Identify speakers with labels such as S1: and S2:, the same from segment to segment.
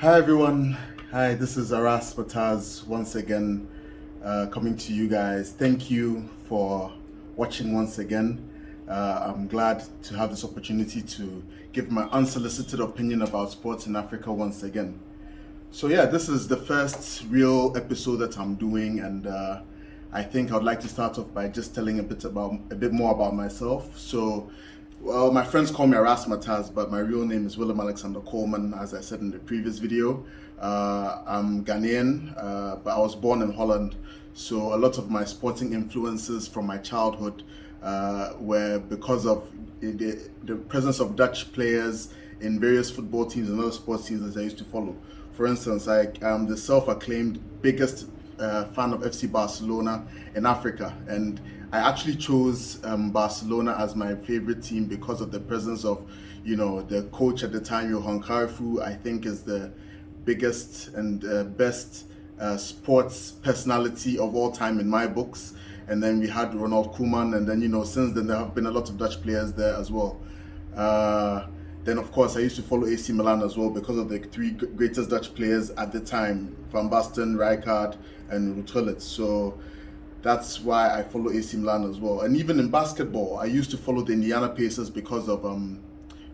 S1: Hi everyone. Hi, this is Arasmatazz once again, coming to you guys. Thank you for watching once again. I'm glad to have this opportunity to give my unsolicited opinion about sports in Africa once again. So yeah, this is the first real episode that I'm doing, and I think I'd like to start off by just telling a bit more about myself. Well, my friends call me Arasmatazz, but my real name is Willem Alexander Coleman, as I said in the previous video. I'm Ghanaian, but I was born in Holland, so a lot of my sporting influences from my childhood were because of the presence of Dutch players in various football teams and other sports teams that I used to follow. For instance, I am the self-acclaimed biggest fan of FC Barcelona in Africa, and I actually chose Barcelona as my favorite team because of the presence of, the coach at the time, Johan Cruyff, I think is the biggest and best sports personality of all time in my books. And then we had Ronald Koeman, and then since then there have been a lot of Dutch players there as well. Then, of course, I used to follow AC Milan as well because of the three greatest Dutch players at the time: Van Basten, Rijkaard, and Ruud Gullit. So that's why I follow AC Milan as well. And even in basketball, I used to follow the Indiana Pacers because of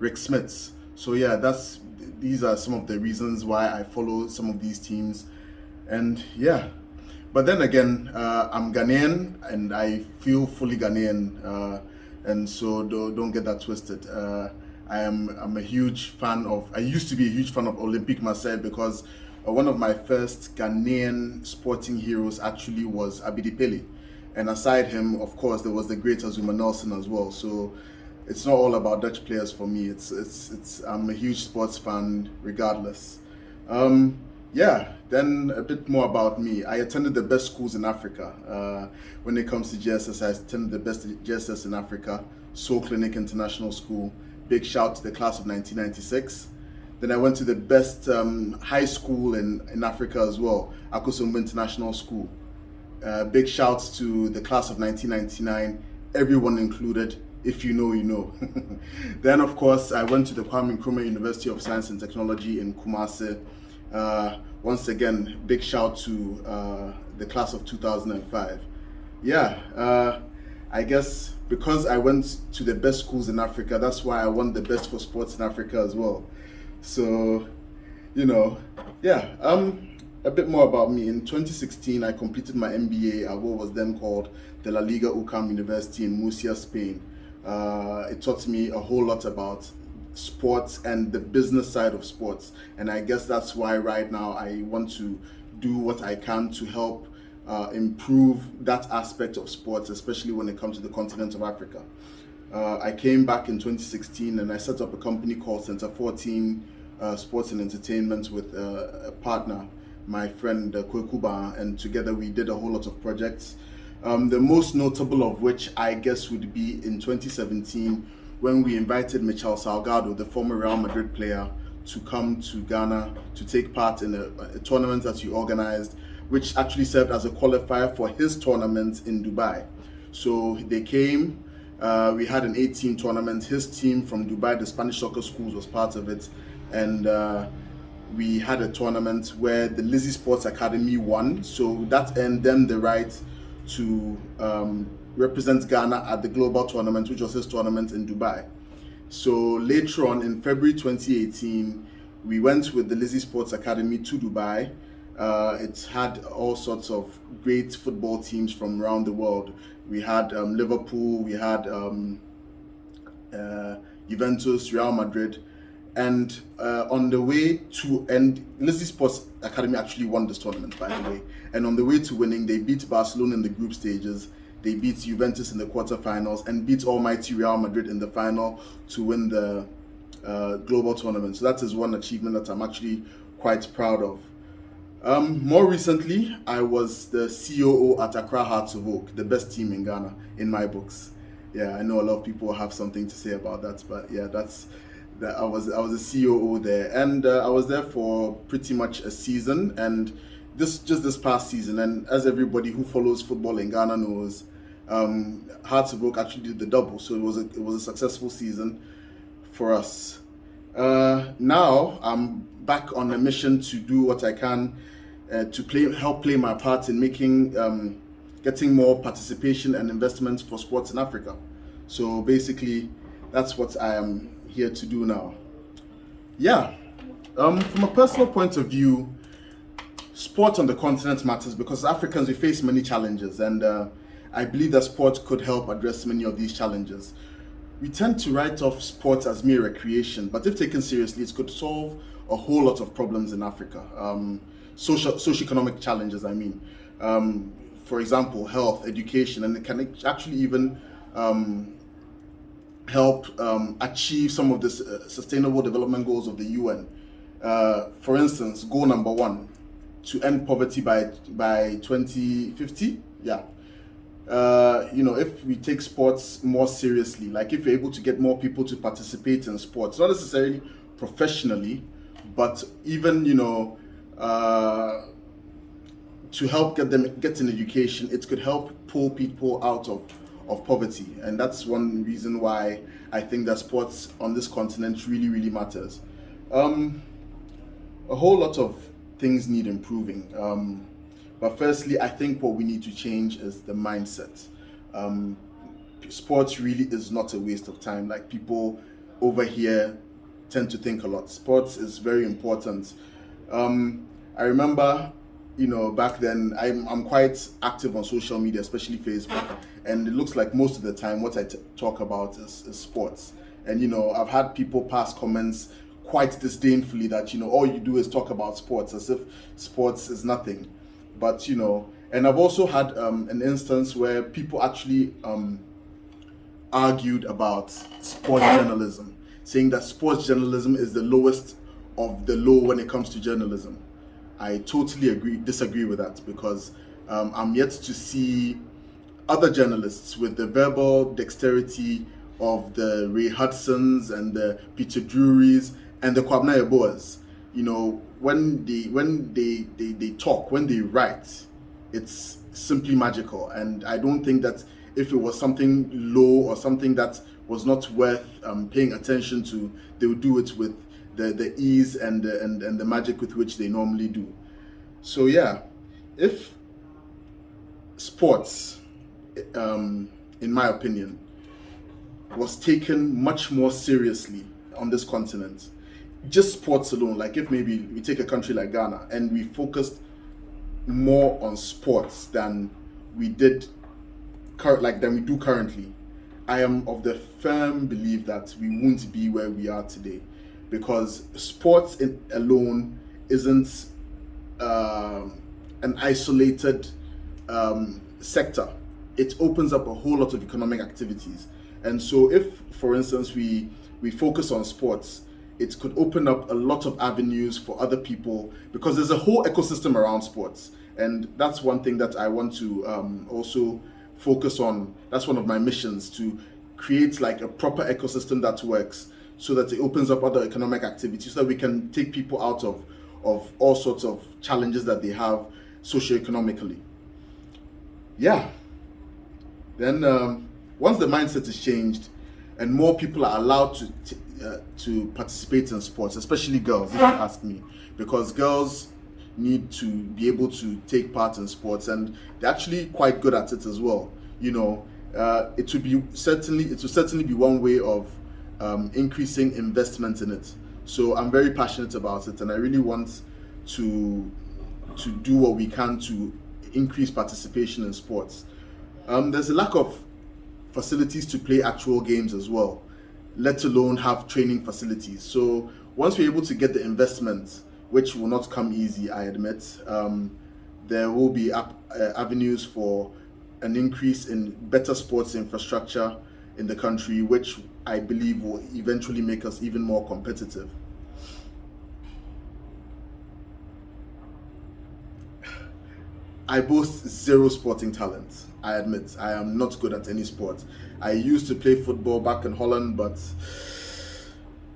S1: Rick Smits. So yeah, these are some of the reasons why I follow some of these teams. And yeah, but then again, I'm Ghanaian and I feel fully Ghanaian, and so don't get that twisted. I'm a huge fan of. I used to be a huge fan of Olympique Marseille because one of my first Ghanaian sporting heroes actually was Abidi Pele, and aside him, of course, there was the great Azuma Nelson as well. So it's not all about Dutch players for me. It's I'm a huge sports fan regardless. Yeah, then a bit more about me. I attended the best schools in Africa. When it comes to JSS, I attended the best JSS in Africa, Soul Clinic International School. Big shout to the class of 1996. Then I went to the best high school in Africa as well, Akosombo International School. Big shouts to the class of 1999, everyone included. If you know, you know. Then, of course, I went to the Kwame Nkrumah University of Science and Technology in Kumasi. Once again, big shout to the class of 2005. Yeah, I guess because I went to the best schools in Africa, that's why I won the best for sports in Africa as well. So, yeah. A bit more about me. In 2016, I completed my MBA at what was then called the La Liga UCAM University in Murcia, Spain. It taught me a whole lot about sports and the business side of sports, and I guess that's why right now I want to do what I can to help improve that aspect of sports, especially when it comes to the continent of Africa. I came back in 2016 and I set up a company called Center 14 Sports and Entertainment with a partner, my friend Kwekuba, and together we did a whole lot of projects. The most notable of which I guess would be in 2017 when we invited Michel Salgado, the former Real Madrid player, to come to Ghana to take part in a tournament that we organized, which actually served as a qualifier for his tournament in Dubai. So they came, we had an 8-team tournament. His team from Dubai, the Spanish Soccer Schools, was part of it. And we had a tournament where the Lizzie Sports Academy won. So that earned them the right to represent Ghana at the global tournament, which was his tournament in Dubai. So later on in February 2018, we went with the Lizzie Sports Academy to Dubai. It had all sorts of great football teams from around the world. We had Liverpool, we had Juventus, Real Madrid. And on the way to, and Lizzie Sports Academy actually won this tournament, by the way. And on the way to winning, they beat Barcelona in the group stages. They beat Juventus in the quarterfinals and beat almighty Real Madrid in the final to win the global tournament. So that is one achievement that I'm actually quite proud of. More recently, I was the COO at Accra Hearts of Oak, the best team in Ghana, in my books. Yeah, I know a lot of people have something to say about that, but yeah, I was a COO there, and I was there for pretty much a season, and this past season, and as everybody who follows football in Ghana knows, Hearts of Oak actually did the double, so it was a successful season for us. Now I'm back on a mission to do what I can to help play my part in making getting more participation and investment for sports in Africa. So basically, that's what I am here to do now. Yeah, from a personal point of view, sport on the continent matters because Africans we face many challenges, and I believe that sport could help address many of these challenges. We tend to write off sports as mere recreation, but if taken seriously, it could solve a whole lot of problems in Africa. Socioeconomic challenges, I mean. For example, health, education, and it can actually even help achieve some of the sustainable development goals of the UN. For instance, goal number one, to end poverty by 2050. Yeah. If we take sports more seriously, like if we're able to get more people to participate in sports, not necessarily professionally, but even, to help get them get an education, it could help pull people out of poverty. And that's one reason why I think that sports on this continent really, really matters. A whole lot of things need improving. But firstly, I think what we need to change is the mindset. Sports really is not a waste of time. Like people over here tend to think a lot. Sports is very important. I remember, back then I'm quite active on social media, especially Facebook, and it looks like most of the time what I talk about is sports. And I've had people pass comments quite disdainfully that all you do is talk about sports as if sports is nothing. But and I've also had an instance where people actually argued about sports journalism, saying that sports journalism is the lowest of the low when it comes to journalism. I totally disagree with that because I'm yet to see other journalists with the verbal dexterity of the Ray Hudsons and the Peter Drurys and the Kwabena Eboas. When they talk, when they write, it's simply magical. And I don't think that if it was something low or something that was not worth paying attention to, they would do it with the ease and the magic with which they normally do. So yeah, if sports, in my opinion, was taken much more seriously on this continent, just sports alone, like if maybe we take a country like Ghana and we focused more on sports than we do currently, I am of the firm belief that we won't be where we are today, because sports alone isn't an isolated sector. It opens up a whole lot of economic activities, and so if, for instance, we focus on sports, it could open up a lot of avenues for other people, because there's a whole ecosystem around sports. And that's one thing that I want to also focus on. That's one of my missions, to create like a proper ecosystem that works, so that it opens up other economic activities, so that we can take people out of all sorts of challenges that they have socioeconomically. Yeah. Then once the mindset is changed and more people are allowed to participate in sports, especially girls, if you ask me, because girls need to be able to take part in sports, and they're actually quite good at it as well. It would certainly be one way of increasing investment in it. So I'm very passionate about it, and I really want to do what we can to increase participation in sports. There's a lack of facilities to play actual games as well, let alone have training facilities. So once we're able to get the investment, which will not come easy, I admit, there will be avenues for an increase in better sports infrastructure in the country, which I believe will eventually make us even more competitive. I boast zero sporting talent. I admit I am not good at any sport. I used to play football back in Holland, but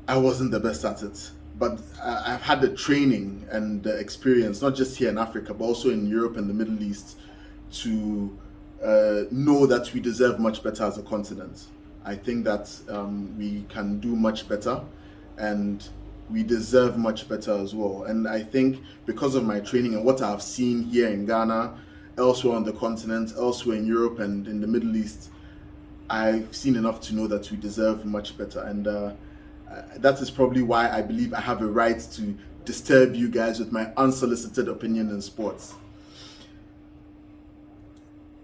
S1: I wasn't the best at it. But I've had the training and the experience, not just here in Africa, but also in Europe and the Middle East, to know that we deserve much better as a continent. I think that we can do much better, and we deserve much better as well. And I think because of my training and what I've seen here in Ghana, elsewhere on the continent, elsewhere in Europe and in the Middle East, I've seen enough to know that we deserve much better. And that is probably why I believe I have a right to disturb you guys with my unsolicited opinion in sports.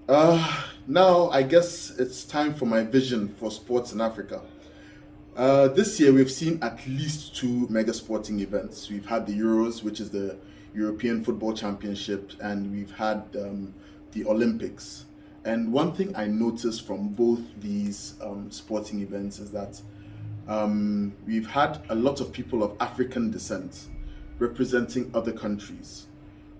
S1: Now, I guess it's time for my vision for sports in Africa. This year, we've seen at least two mega sporting events. We've had the Euros, which is the European Football Championship, and we've had the Olympics. And one thing I noticed from both these sporting events is that we've had a lot of people of African descent representing other countries.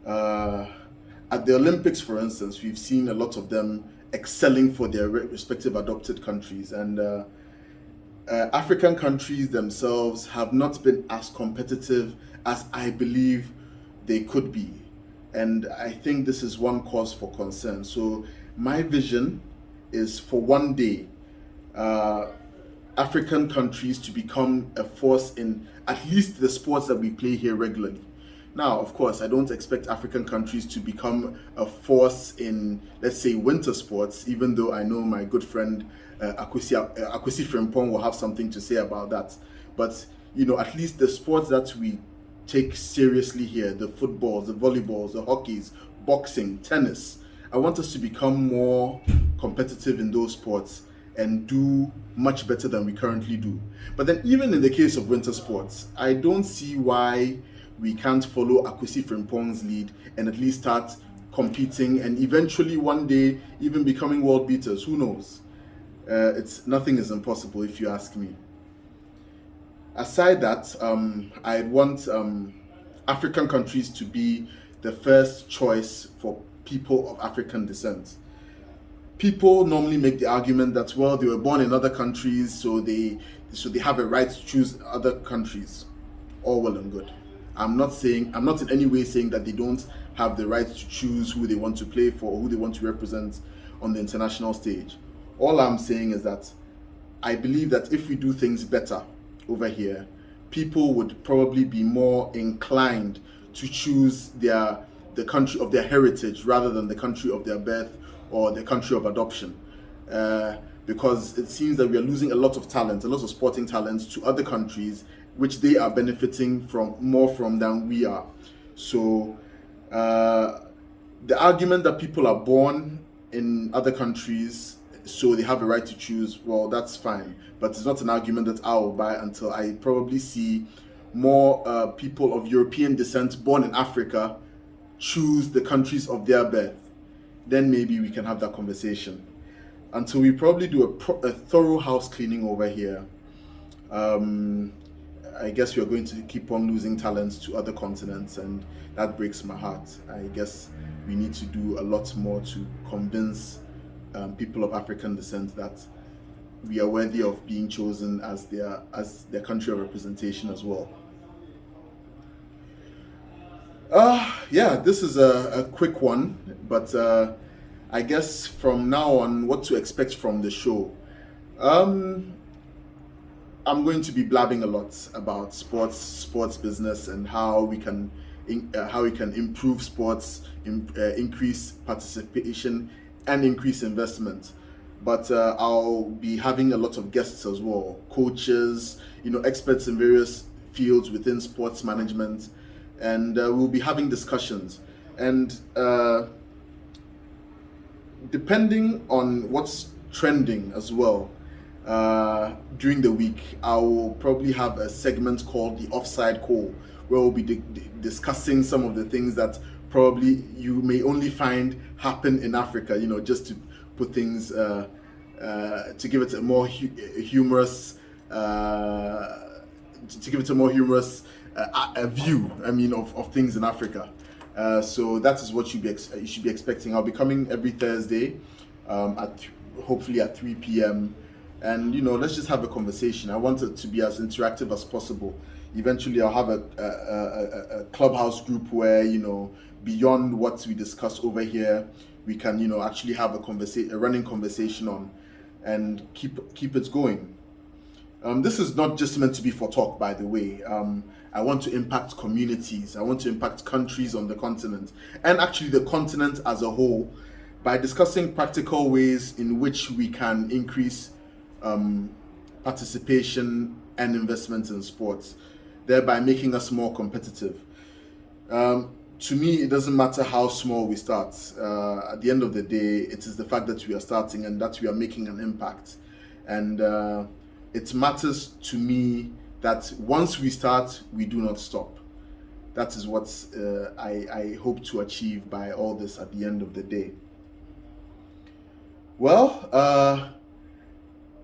S1: At the Olympics, for instance, we've seen a lot of them excelling for their respective adopted countries, and African countries themselves have not been as competitive as I believe they could be. And I think this is one cause for concern. So my vision is for one day African countries to become a force in at least the sports that we play here regularly. Now, of course, I don't expect African countries to become a force in, let's say, winter sports, even though I know my good friend Akwesi Frimpong will have something to say about that. But, at least the sports that we take seriously here, the footballs, the volleyballs, the hockeys, boxing, tennis, I want us to become more competitive in those sports and do much better than we currently do. But then even in the case of winter sports, I don't see why we can't follow Akwesi Frimpong's lead and at least start competing and eventually one day even becoming world beaters. Who knows? Nothing is impossible if you ask me. Aside that, I want African countries to be the first choice for people of African descent. People normally make the argument that, well, they were born in other countries, so they have a right to choose other countries. All well and good. I'm not in any way saying that they don't have the right to choose who they want to play for or who they want to represent on the international stage. All I'm saying is that I believe that if we do things better over here, people would probably be more inclined to choose the country of their heritage rather than the country of their birth or the country of adoption. Because it seems that we are losing a lot of talent, a lot of sporting talents to other countries, which they are benefiting more from than we are. So the argument that people are born in other countries, so they have a right to choose, well, that's fine. But it's not an argument that I will buy until I probably see more people of European descent born in Africa choose the countries of their birth. Then maybe we can have that conversation. Until we probably do a thorough house cleaning over here, I guess we are going to keep on losing talents to other continents, and that breaks my heart. I guess we need to do a lot more to convince people of African descent that we are worthy of being chosen as their country of representation as well. Yeah, this is a quick one, but I guess from now on, what to expect from the show. I'm going to be blabbing a lot about sports business, and how we can improve sports, increase participation, and increase investment. But I'll be having a lot of guests as well, coaches, experts in various fields within sports management, and we'll be having discussions. And depending on what's trending as well, during the week, I will probably have a segment called the Offside Call, where we'll be discussing some of the things that probably you may only find happen in Africa, just to put things, to give it a more humorous, view, of things in Africa. So that is what you should be expecting. I'll be coming every Thursday, hopefully at 3 p.m. And let's just have a conversation. I want it to be as interactive as possible. Eventually, I'll have a clubhouse group where beyond what we discuss over here, we can actually have a running conversation on, and keep it going. This is not just meant to be for talk, by the way. I want to impact communities. I want to impact countries on the continent, and actually the continent as a whole, by discussing practical ways in which we can increase um, participation and investment in sports, thereby making us more competitive. To me, it doesn't matter how small we start. At the end of the day, it is the fact that we are starting and that we are making an impact. And it matters to me that once we start, we do not stop. That is what I hope to achieve by all this at the end of the day. Well,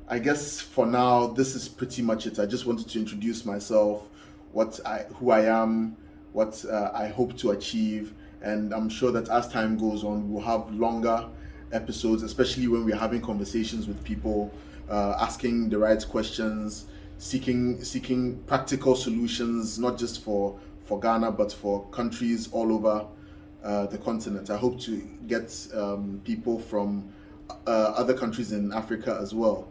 S1: I guess for now, this is pretty much it. I just wanted to introduce myself, who I am, what I hope to achieve, and I'm sure that as time goes on, we'll have longer episodes, especially when we're having conversations with people, asking the right questions, seeking practical solutions, not just for Ghana, but for countries all over the continent. I hope to get people from other countries in Africa as well.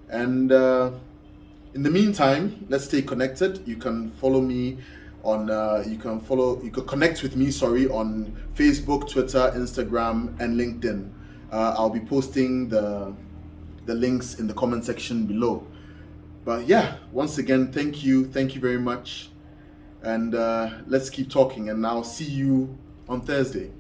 S1: And in the meantime, let's stay connected. You can follow me on you can connect with me, sorry, on Facebook, Twitter, Instagram, and LinkedIn. I'll be posting the links in the comment section below. But yeah, once again, thank you very much, and let's keep talking. And I'll see you on Thursday.